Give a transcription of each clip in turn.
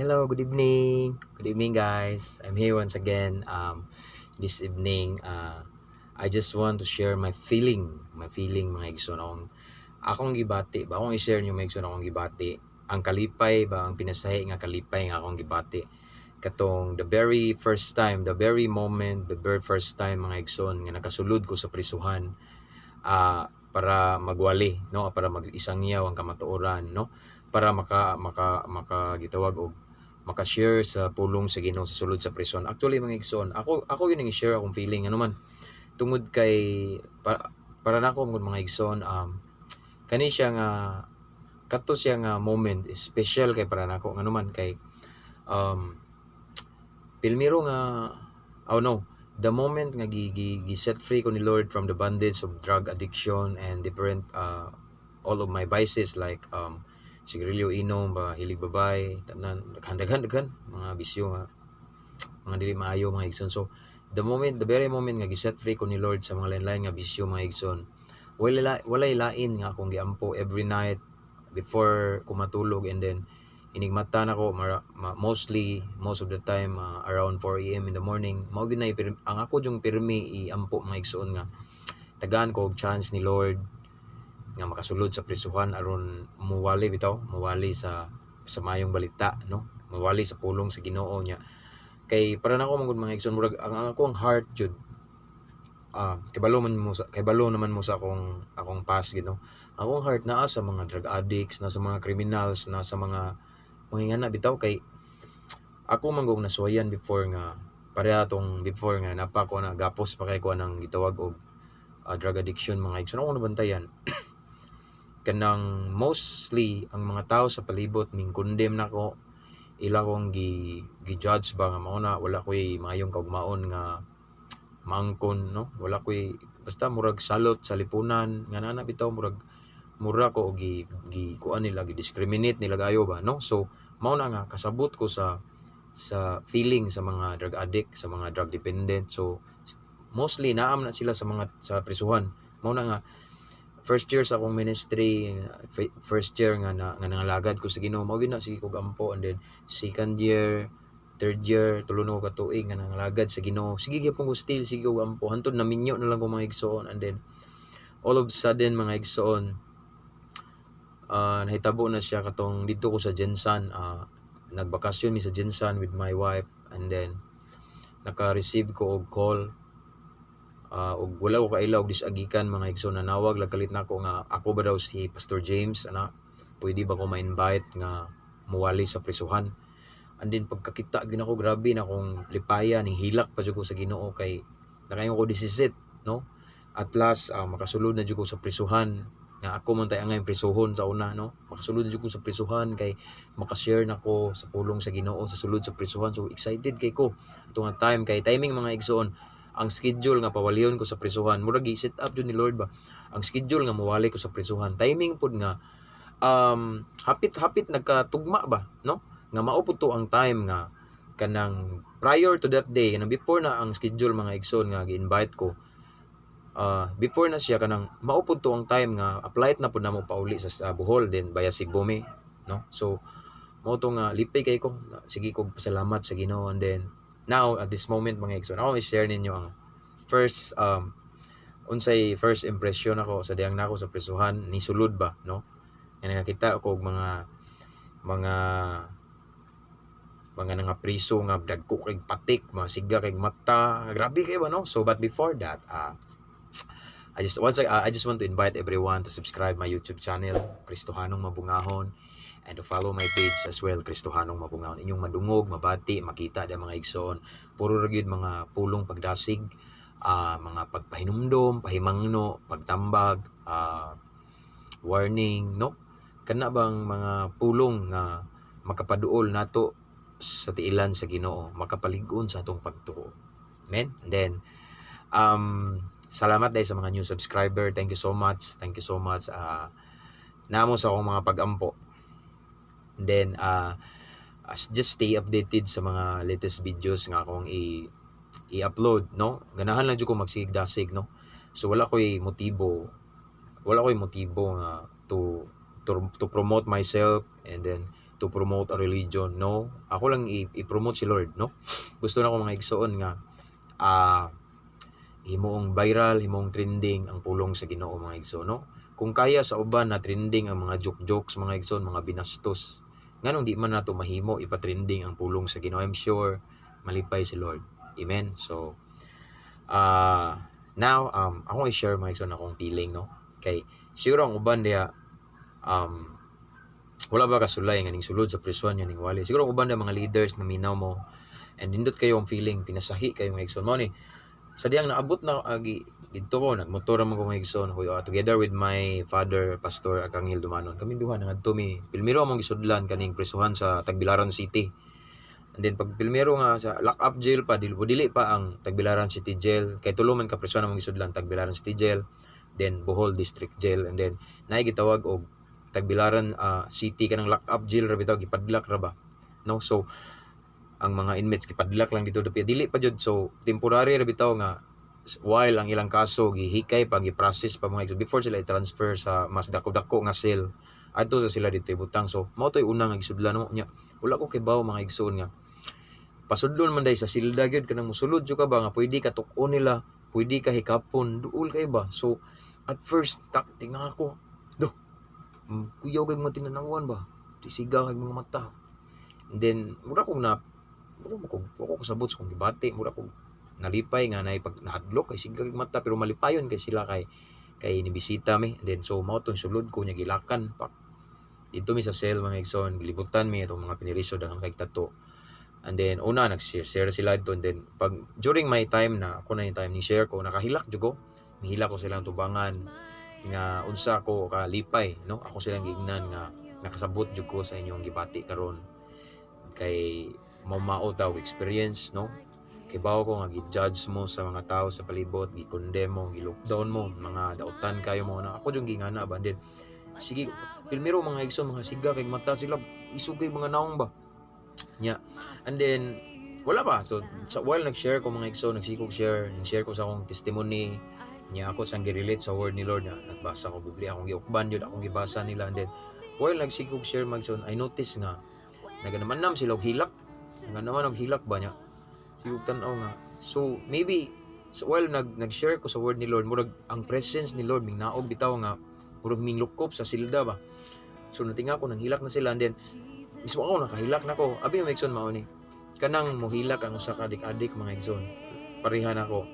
Hello, good evening. Good evening, guys. I'm here once again. This evening, I just want to share my feeling mga igsoon akong gibati ba akong i-share niyo mga igsoon akong gibati. Ang kalipay ba ang pinasahi nga kalipay nga akong gibati. Katong the very first time, the very moment, the very first time mga igsoon nga nakasulod ko sa prisuhan para magwali, no, para mag-isangyaw ang kamatuoran, no, para maka gitawag og maka-share sa pulong sa Ginoo sa sulod sa prison. Actually mga igsoon, ako yun i-share akong feeling ano man tungod kay para nako mga igsoon, kani siya nga kato siya nga moment special kay para nako ngano man kay um pilmiro nga oh no, the moment nga set free ko ni Lord from the bondage of drug addiction and different all of my vices like sigarilyo, inom ba, hilig babay, tanan daghan mga bisyo nga mga dili maayo mga igsoon. So the very moment nga giset free ko ni Lord sa mga lain-lain nga bisyo mga igsoon, walay lain nga akong giampo every night before ko matulog, and then inigmata na ko most of the time around 4 AM in the morning. Mao gyud ang ako yung pirmi iampo mga igsoon nga tagaan ko og chance ni Lord nga makasulod sa prisuhan aron muwali sa mayong balita, no, muwali sa pulong sa Ginoo niya. Kay para nako mangud mga igsoon, murag ang akong heart jud kay balo naman mo sa akong past, you know. Akong heart naa sa mga drug addicts, na sa mga criminals, na sa mga ingana bitaw. Kay ako manggong nasuwayan before nga before nga napa ko na gapos pa kay ko nang gitawag og drug addiction mga igsoon. Ako nabantayan kanang mostly ang mga tao sa palibot ning condemn nako, ila kong gi-judge ba nga mao na wala koy maayong kaugmaon nga mangkon, no, wala koy basta murag salot sa lipunan nga nana bitaw, mura ko og kuan nila, gi-discriminate nila gayo ba, no. So mao na nga kasabot ko sa feeling sa mga drug addict, sa mga drug dependent. So mostly naam na sila sa prisuhan. Mao na nga first year sa akong ministry, first year nga nangalagad ko sa Ginoo, mao gyud na sige ko gampo. And then second year, third year, tulo na ko katuig nga nangalagad sa Ginoo, sige gyapon ko still, sige ko gampo hantod na minyo na lang ko mga igsoon. And then all of a sudden mga igsoon, nahitabo na siya katong dito ko sa Jensan. Nagbakasyon mi sa Jensan with my wife, and then naka-receive ko og call og wala ko kailaw disagikan mga igsoon, nanawag lagkalit nako nga ako ba daw si Pastor James, pwede ba ko ma-invite nga muwali sa prisuhan. And then pagkakita gyud ako, grabe na akong lipaya ning hilak pa jud ko sa Ginoo kay nakaingon ko disisit, no. At last makasulod na jud ko sa prisuhan nga ako man tay angay prisuhon sa una, no. Makasulod na jud ko sa prisuhan kay maka-share nako sa pulong sa Ginoo sa sulod sa prisuhan. So excited kay ko atong time, kay timing mga igsoon, ang schedule nga pawalion ko sa prisuhan murag gi-set up jud ni Lord ba. Ang schedule nga mawali ko sa prisuhan, timing pud nga hapit nagkatugma ba, no, nga mao pud to ang time nga kanang prior to that day, kanang before na ang schedule mga igsoon nga gi-invite ko. Before na siya kanang mao pud to ang time nga applied na pud namo pauli sa Bohol, then via Cebu, no. So mao to nga lipay kay ko, sige ko pasalamat sa Ginoo. And then now at this moment mga igsoon, ako i-share ninyo ang first unsay first impression ako sa diyang nako sa prisuhan ni sulod ba, no, nga nakita ko og mga nga priso nga dagko kay patik, mga siga kay mata, grabe kay ba, no. So but before that, I just want to invite everyone to subscribe my YouTube channel, Kristohanong Mabungahon, and to follow my page as well, Kristohanong Mabungahon. Inyong madungog, mabati, makita da mga igsoon, puro ra gyud mga pulong pagdasig, mga pagpahinumdom, pahimangno, pagtambag, warning, no, kana bang mga pulong nga makapaduol nato sa tiilan sa Ginoo, makapalig-on sa atong pagtuo. Amen. And then salamat dahil sa mga new subscriber. Thank you so much. Namo sa akong mga pag-ampo. And then just stay updated sa mga latest videos nga akong i-upload, no. Ganahan lang jud ko magsigdasig, no. So wala ko'y motibo nga to promote myself and then to promote a religion. No, ako lang i-promote si Lord, no. Gusto na ko mga igsoon nga himoong viral, himoong trending ang pulong sa Ginoo mga igsoon, no. Kung kaya sa uban na trending ang mga jokes mga igsoon, mga binastos, nganong di man nato mahimo ipa-trending ang pulong sa Ginoo? I'm sure malipay si Lord. Amen. So now ako i-share mga igsoon akong feeling, no. Kay siguro ang uban diha wala ba kasulay nga ning sulod sa prisuan ning wali. Siguro ang uban diha mga leaders na minaw mo and nindot kayo ang feeling, pinasahi kayo mga igsoon mo ni. Sa diyang naabot na dito ko, nagmotor man ko mga igsoon, together with my father, Pastor Arcangel Dumanon. Kami duha nangadto mi Pilmiro among gisudlan kaning prisuhan sa Tagbilaran City. And then pag Pilmiro nga sa lock-up jail pa, dili pa ang Tagbilaran City Jail. Kay tulo man ka prisuhan among gisudlan, Tagbilaran City Jail, then Bohol District Jail, and then naay gitawag og Tagbilaran City kanang lock-up jail ra bitaw, gipadlak ra ba. No, so ang mga inmates gipadlak lang dito dili pa jud, so temporary ra bitaw nga while ang ilang kaso gihikay pa, gi-process pa mga igsoon before sila i-transfer sa mas dako-dako nga cell adto sa sila dito ibutang. So mao toy unang nagisudlan mo nya, wala ko kibaw mga igsoon nga pasudlon man day sa silda gyud kanang mosulod jud ka ba nga pwede ka tuk-on nila, pwede ka hikapon, duol kay ba. So at first tingnan ako, kuyaw kay mga tinanawan ba, tisiga kay mga mata. And then mura ko kasabot sa kong gibati, mura ko nalipay nga na pag nahadlok kay sigag mata, pero malipayon kay sila kay nibisita mi. And then so mao tong sulod ko nya gilakan pa dito mi sa cell mga igsoon, gilibutan mi itong mga piniriso daghang kay tato. And then una nag-share sila dito, and then pag during my time na ako na yung time ni share ko, nakahilak jud ko, mihila ko silang tubangan nga unsa ko kalipay, no. Ako silang giingnan nga nakasabot jud ko sa inyong gibati karon kay mao daw experience, no. Kay bawo ko nga gi-judge mo sa mga tao sa palibot, gi-condemn mo, gi-lockdown mo, mga dautan kayo mo na ako jung gingana ba. Then sige Pilmiro mga igsoon, mga siga kay mata sila isugay mga naong ba nya. And then wala ba, so sa while nag-share ko mga igsoon, nagsikog share ko sa akong testimony nya, ako sang gi-relate sa word ni Lord na nagbasa ko Biblia, akong giukban jud, akong gibasa nila. And then while nagsikog share mga igsoon, I notice nga naganaman sila og hilak, nga naman og hilak ba nya, sigog tan-aw nga. So maybe so while nag-share ko sa word ni Lord, murag ang presence ni Lord ming naog bitaw nga, murag ming lukop sa silda ba. So natinga ko nang hilak na sila, and then mismo ako nakahilak na ko. Abi mga igsoon mao ni kanang mohilak ang usa ka adik-adik mga igsoon, parehan ako.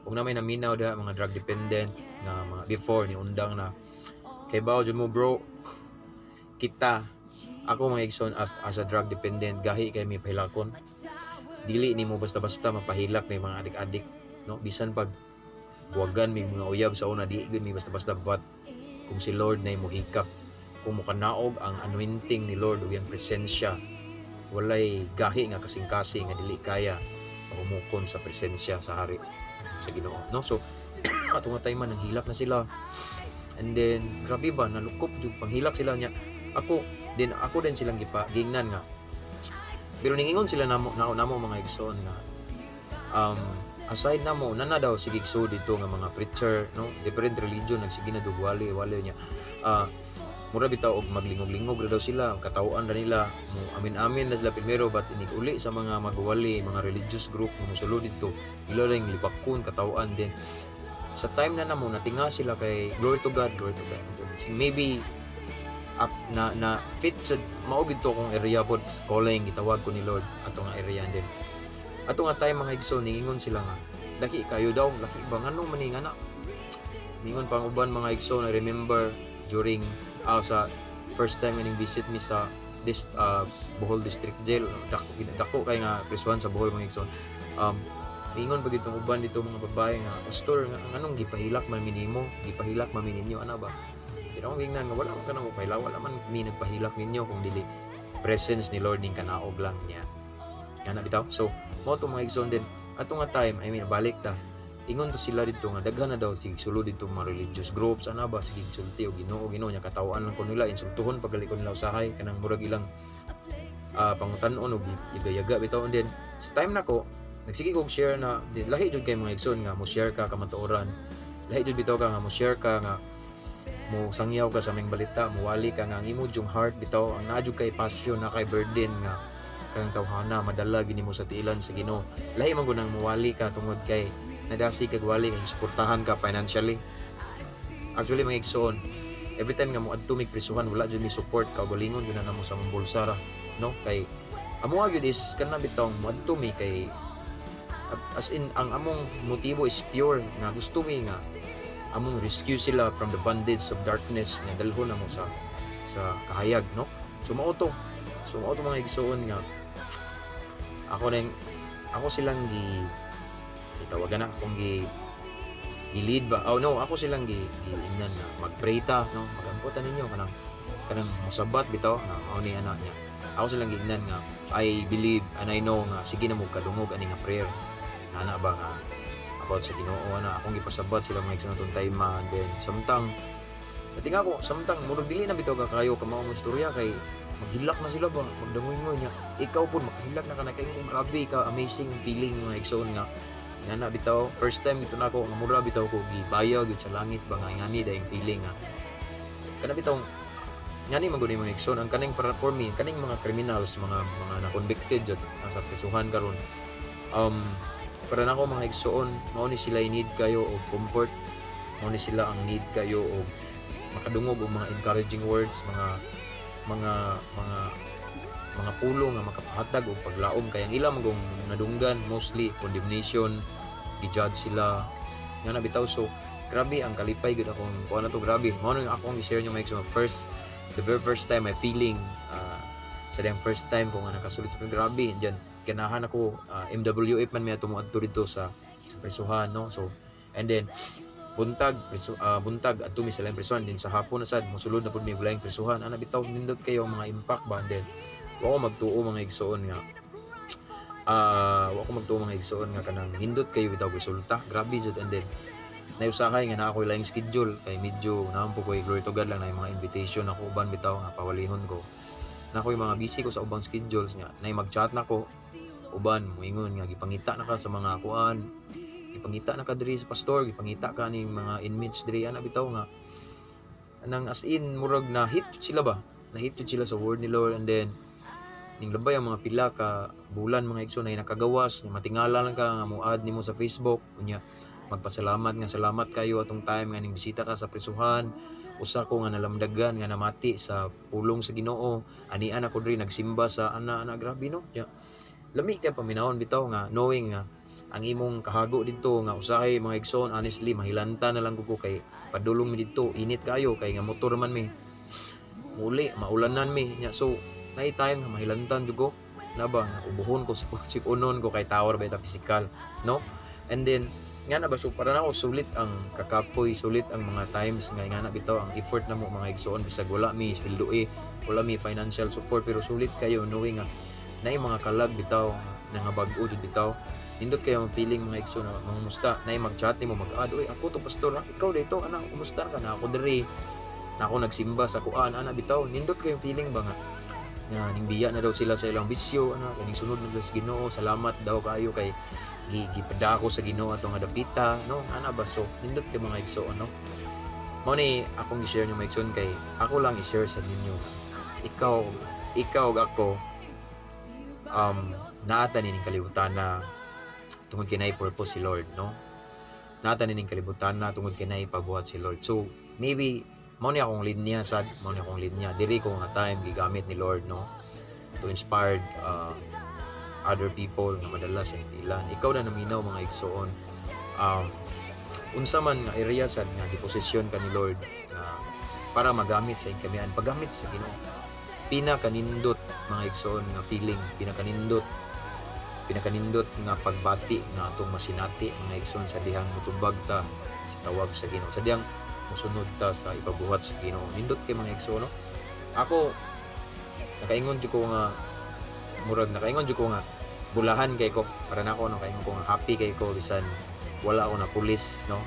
Kung na may naminaw da mga drug dependent na mga before ni undang na kay bawo jud mo bro, kita ako mga igsoon as a drug dependent, gahi kay may pahilakon. Dili nimo basta-basta mapahilak ni mga adik-adik, no. Bisan pag buwagan may mga uyab sa una, di gud mi basta-basta, but kung si Lord na mohikap, kung mukanaog ang anointing ni Lord o yung presensya, walay gahi nga kasing-kasing nga dili kaya humukon sa presensya sa hari sa Ginoo, no. So atong time man nang hilak na sila, and then grabe ba nalukop jud panghilak sila nya. Ako din silang gingnan nga, pero ningingon sila namo mga igsoon nga aside namo nana daw sige so dito nga mga preacher, no, different religion nagsige na dugwali nya mura bitaw og maglingog-lingog ra daw sila, katawaan ra nila mo amin-amin na sila primero, but inig-uli sa mga magwali, mga religious group nga mosulod dito, ila lang libakon katawaan. Din sa time na namo natinga sila kay glory to God. Maybe na fit sa mao gito kong area pod, calling gitawag ko ni Lord ato nga area. Din ato nga time mga igsoon, ningon sila nga laki kayo daw, laki ba nganong maning ana, ningon pang uban mga igsoon. I remember during sa first time ning visit mi sa Bohol District Jail, dako kay nga prisuhan sa Bohol mga igsoon. Ingon pag itong uban dito mga babae nga, pastor nga anong gipahilak man minimo, gipahilak man ninyo ana ba. Pero ang gingnan nga wala man kanang upaylaw, wala man mi nagpahilak ninyo kung dili presence ni Lord ning kanaog lang niya. Yan na bitaw. So mo to mga igsoon. Din ato nga time, balik ta, ingon to sila dito nga daghan na daw sig sulod dito mga religious groups ana ba, sige sulti o Ginoo nya, katawaan lang ko nila, insultuhon paggali ko nila usahay kanang murag ilang pangutan-on og igayaga bitaw. And then sa time nako nagsige kog share na din lahi jud kay mga igsoon nga mo share ka kamatuoran, lahi jud bitaw ka nga mo share ka nga mo sangyaw ka sa ming balita, muwali ka nga ang imo yung heart bitaw, ang naadyo kay passion na kay burden nga kanang tawhana madala gini mo sa tiilan sa Ginoo. Lahi man gud nang muwali ka tungod kay nadasi kag wali kay suportahan ka financially. Actually mga igsoon, every time nga mo adto mig prisuhan wala jud mi support ka galingon gyud na mo sa mong bulsa ra, no? Kay amo gyud is kana bitaw mo adto mi kay as in ang among motibo is pure nga gusto mi nga among rescue sila from the bondage of darkness nga dalhon na mo sa kahayag, no? So mao to mga igsoon nga ako silang tawagan na akong lead ba? Oh no, ako silang ingnan na mag-pray ta, no? Magamputan ninyo kanang musabat bitaw na mao ni ana niya. Ako silang giingnan nga I believe and I know nga sige na mo kadungog ani nga prayer. Ana ba nga about sa Ginoo na akong gipasabat sila mga igsoon tong time and then samtang pating ako samtang murag dili na bitaw ka kayo ka mao istorya kay maghilak na sila ba magdangoy niya ikaw pud makahilak na kana kay grabe ka amazing feeling mga igsoon nga na bitaw first time dito na ako nga mura bitaw ko gibayaw gid sa langit ba nga ngani daing feeling nga kana bitaw ngani man gud mga igsoon ang kaning para for me kaning mga criminals mga na convicted jud sa prisuhan karon para nako mga igsoon mao ni sila need kayo og comfort mao ni sila ang need kayo og makadungog og mga encouraging words mga pulo nga makapahatag og paglaom kay ang ilang magong nadunggan mostly condemnation gi-judge sila nga na bitaw so grabe ang kalipay gud akong kuan na to grabe mao nang akong i-share nyo mga igsoon the very first time I feeling sa diyang first time ko nga nakasulit sa grabe diyan ganahan ako MWF man may tumuadto dito sa prisuhan, no? So and then buntag adto mi sa laing prisuhan din sa hapon na sad mosulod na pud mi laing prisuhan ana bitaw nindot kayo mga impact ba and then wa ko magtuo mga igsoon nga kanang nindot kayo bitaw resulta grabe jud and then nayusahay nga na ako laing schedule kay medyo naampo ko glory to God lang na mga invitation ako uban bitaw nga pawalihon ko na ko mga busy ko sa ubang schedules nga nay mag-chat na ko uban moingon nga gipangita na ka sa mga kuan gipangita na ka diri sa pastor gipangita ka ning mga inmates diri ana bitaw nga nang as in murag na hit sila sa word ni Lord and then ning labay ang mga pila ka bulan mga igsoon na nakagawas nga matingala lang ka nga muad nimo sa Facebook unya magpasalamat nga salamat kayo atong time nga ning bisita ka sa prisuhan usa ko nga nalamdagan nga namati sa pulong sa Ginoo anian ako diri nagsimba sa ana grabe no yeah. Lami kay paminahon bitaw nga knowing nga ang imong kahago dito nga usahay mga igsoon honestly mahilanta na lang ko kay padulong mi dito init kayo kay nga motor man mi muli maulanan mi nya so nay time nga mahilantan jud ko na ba ubuhon ko sa sikunon ko kay tower ba ta physical no and then nga na ba so para na ako sulit ang kakapoy sulit ang mga times nga na bitaw ang effort na mo mga igsoon bisag wala mi sweldo wala mi financial support pero sulit kayo knowing nga na mga kalag bitaw nga bag-o jud bitaw nindot kayo ang feeling mga igsoon na mga musta na mag-chat mo mag-add oy ako to pastor ikaw dito ana kumusta ka na ako diri na ako nagsimba sa kuan ana bitaw nindot kayo feeling ba nga ning biya na daw sila sa ilang bisyo ana kaning sunod na sa Ginoo salamat daw kayo kay gipada ako sa Ginoo atong adapita no ana ba so nindot kay mga igsoon no mao ni akong i-share nyo mga igsoon kay ako lang i-share sa ninyo ikaw ug ako naata ning kalibutan na tungod kinay purpose si Lord no naata ning kalibutan na tungod kinay pabuhat si Lord so maybe mao ni akong linya diri ko nga time gigamit ni Lord no to inspired other people nga madalas sa ilan ikaw na naminaw mga igsoon unsa man nga area sad nga giposisyon ka ni Lord para magamit sa kamian paggamit sa Ginoo pinakanindot mga igsoon nga feeling pinakanindot nga pagbati nga atong masinati mga igsoon sa dihang mutubag ta sa tawag sa Ginoo sa dihang musunod ta sa ipabuhat sa Ginoo nindot kay mga igsoon no ako nakaingon jud ko nga bulahan kay ko para nako no kaingon ko nga happy kay ko bisan wala ako na police no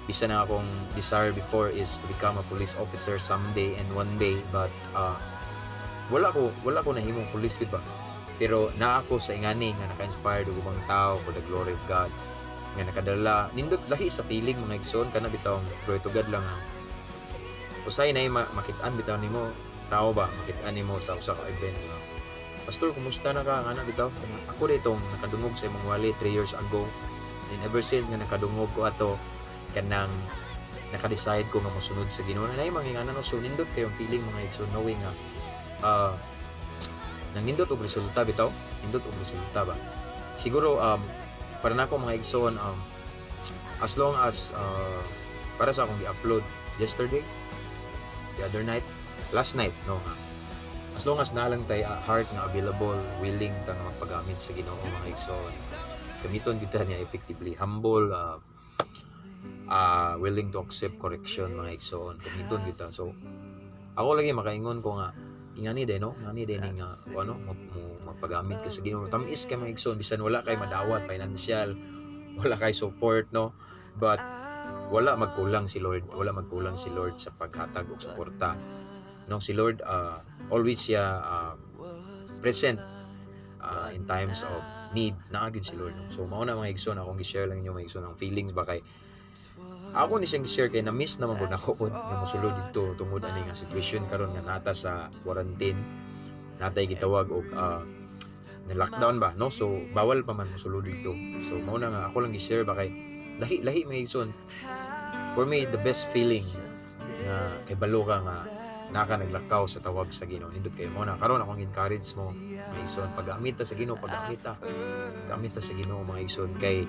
bisan na akong desire before is to become a police officer someday and one day but wala ko nahimong police gud ba pero naa ako sa ingani nga naka-inspired og ubang tao for the glory of God nga nakadala nindot lahi sa feeling mga igsoon kana bitaw glory to God lang usay na makitaan bitaw nimo tao ba makitaan nimo sa usa ka event nga, pastor kumusta na ka ana bitaw, ako ditong nakadungog sa imong wali 3 years ago, and ever since nga nakadungog ko ato kanang naka-decide ko nga mosunod sa Ginoo na mangingana no, so nindot kayong feeling mga igsoon knowing nga nangindot og resulta bitaw, nindot og resulta ba siguro para nako mga igsoon as long as para sa akong gi-upload yesterday, the other night, last night no, as long as nalang tay heart na available, willing ta nga magpagamit sa Ginoo mga igsoon, gamiton kita niya effectively, humble, willing to accept correction mga igsoon, gamiton kita. So ako lagi makaingon ko nga ingani din no, ngani din nga ano mo magpagamit ka sa Ginoo, tamis ka mga igsoon, bisan wala kay madawat financial, wala kay support no, but wala magkulang si Lord sa paghatag og suporta no. Si Lord always siya present in times of need, naagid si Lord no. So mao na mga igsoon, akong gi-share lang inyo mga igsoon ang feelings ba kay ako ni siyang gi-share kay na-miss naman ko nako kun nga mosulod dito tungod ani nga situation karon nga nata sa quarantine, natay gitawag og na lockdown ba no, so bawal pa man mosulod dito. So mao na nga ako lang gi-share ba kay lahi mga igsoon, for me the best feeling nga kay balo ka nga naka naglakaw sa tawag sa Ginoo, nindot kay mo na karon akong encourage mo mga igsoon, pag-amita sa Ginoo, pag-amita sa Ginoo mga igsoon kay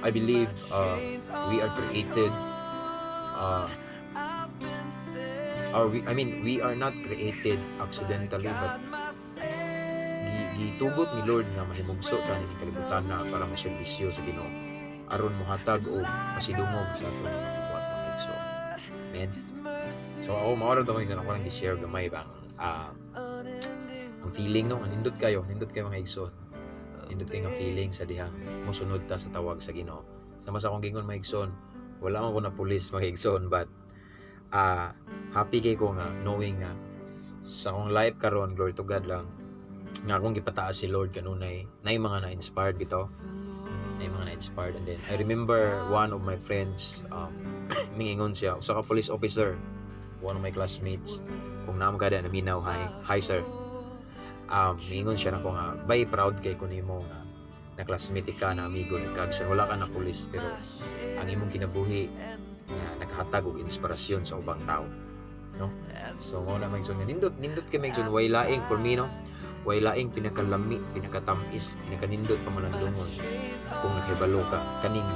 I believe we are created we are not created accidentally, but gitugot ni Lord nga mahimugso ta ni kalibutan na para moserbisyo sa Ginoo aron mohatag og pasidungog sa aton mga buhat mga igsoon. Amen. So ako maoro to mga ako lang i-share gamay bang ang feeling no, nindot kayo mga igsoon, nindot kayo nga feeling sa dihang mosunod ta sa tawag sa Ginoo. Sama sa akong gingon mga igsoon, wala man ko na pulis mga igsoon, but happy kay ko nga knowing nga sa akong life karon, glory to God lang nga akong gipataas si Lord kanunay nay mga na-inspired bitaw, nay mga na-inspired. And then I remember one of my friends mingingon siya, usa ka police officer, one of my classmates, kung naam kada naminaw, hi sir, mingon siya nako nga bay proud kay ko nimo nga na classmate ka na amigo ni ka, bisan wala ka na pulis pero ang imong kinabuhi nga naghatag og inspirasyon sa ubang tao no. So mo na magsun nindot kay magsun, way laing for me no, way laing pinakalami, pinakatamis, pinakanindot pa man ang dungon kung nakahibalo ka kaning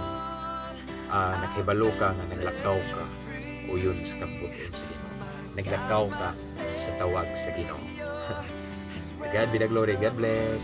nakahibalo ka nga naglakaw ka o yun sa kabuton sa Ginoo, naglakaw ka sa tawag sa Ginoo. God be the glory, God bless.